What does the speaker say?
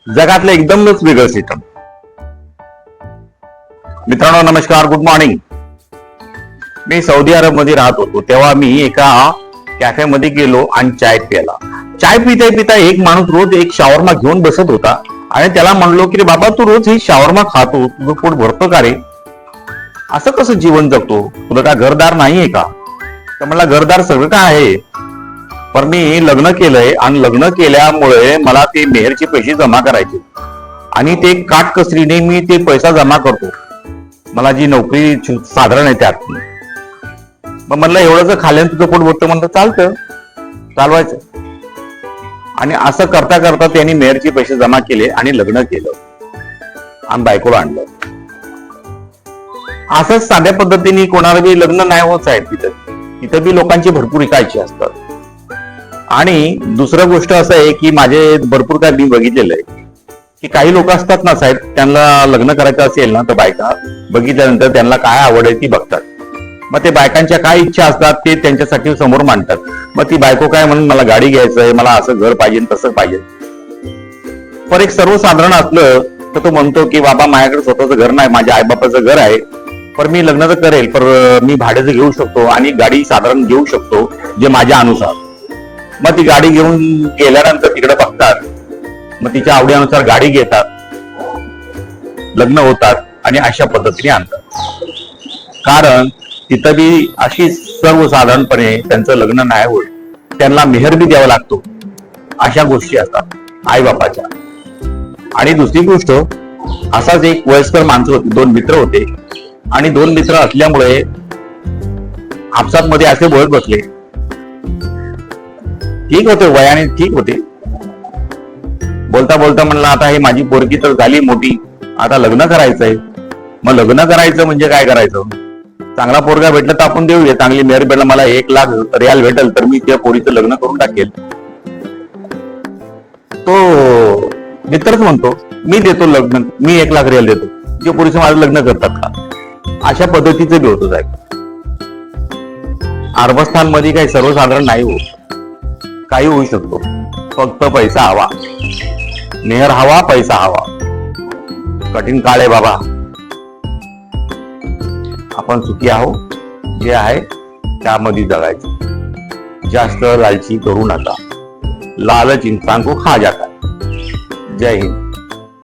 जगातलं एकदमच वेगळं सिस्टम. मित्रांनो नमस्कार, गुड मॉर्निंग. मी सौदी अरब मध्ये राहत होतो तेव्हा मी एका कॅफेमध्ये गेलो आणि चाय प्याला. चाय पिता पिता एक माणूस रोज एक शावरमा घेऊन बसत होता आणि त्याला म्हणलो की रे बाबा, तू रोज ही शावरमा खातो, तुझं पोट भरतं का रे? असं कसं जीवन जगतो? तुला काय घरदार नाहीये का? तर मला घरदार सगळं काय आहे, पण मी लग्न केलंय आणि लग्न केल्यामुळे मला ते मेहरचे पैसे जमा करायचे आणि ते काटकसरीने मी ते पैसा जमा करतो. मला जी नोकरी साधारण आहे त्यात मग म्हणलं एवढं जर खाल्ल्यानं तुझं पोट भरतं, म्हणलं चालतं, चालवायचं. आणि असं करता करता त्यांनी मेहरचे पैसे जमा केले आणि लग्न केलं आणि बायकोला आणलं. असंच साध्या पद्धतीने कोणाला बी लग्न नाही होत साहेब. तिथं बी लोकांची भरपूर इकायची असतात. आणि दुसरं गोष्ट असं आहे की माझे भरपूर काय मी बघितलेलं आहे की काही लोक असतात ना साहेब, त्यांना लग्न करायचं असेल ना तर बायका बघितल्यानंतर त्यांना काय आवड आहे ती बघतात. मग ते बायकांच्या काय इच्छा असतात ते त्यांच्यासाठी समोर मांडतात. मग ती बायको काय म्हणून मला गाडी घ्यायचंय, मला असं घर पाहिजे तसं पाहिजे. पण एक सर्वसाधारण असलं तर तो म्हणतो की बाबा माझ्याकडे स्वतःचं घर नाही, माझ्या आईबापाचं घर आहे, पण मी लग्न तर करेल, पण मी भाड्याचं घेऊ शकतो आणि गाडी साधारण घेऊ शकतो जे माझ्या अनुसार. मग ती गाडी घेऊन गेल्यानंतर तिकडे बघतात, मग तिच्या आवडीनुसार गाडी घेतात, लग्न होतात आणि अशा पद्धतीने आणतात. कारण तिथं बी अशी सर्वसाधारणपणे त्यांचं लग्न नाही होत, त्यांना मेहर बी द्यावा लागतो. अशा गोष्टी असतात आई बापाच्या. आणि दुसरी गोष्ट, असाच एक वयस्कर माणसं होती, दोन मित्र होते आणि दोन मित्र असल्यामुळे आपसात मध्ये असे बोलत बसले. ठीक होते, वयाने ठीक होते. बोलता बोलता म्हणलं आता ही माझी पोरगी तर झाली मोठी, आता लग्न करायचंय. मग लग्न करायचं म्हणजे काय करायचं? चांगला पोरगा भेटला तर आपण देऊया, चांगली मेहर भेटला, मला 1 लाख रियाल भेटल तर मी त्या पोरीचं लग्न करून टाकेल. तो मित्रच म्हणतो मी देतो लग्न, मी 1 लाख रियाल देतो, त्या पोरीचं माझं लग्न करतात का? अशा पद्धतीचं बी होतं साहेब. अरबस्थान मध्ये काही सर्वसाधारण नाही होत, काही होऊ शकतो. फक्त पैसा हवा, मेहर हवा, पैसा हवा. कठीण काळ आहे बाबा. आपण सुखी आहोत, जे आहे त्यामध्ये जगायचं. जास्त लालची करू नका. लालच इंसान को खा जाता. जय हिंद.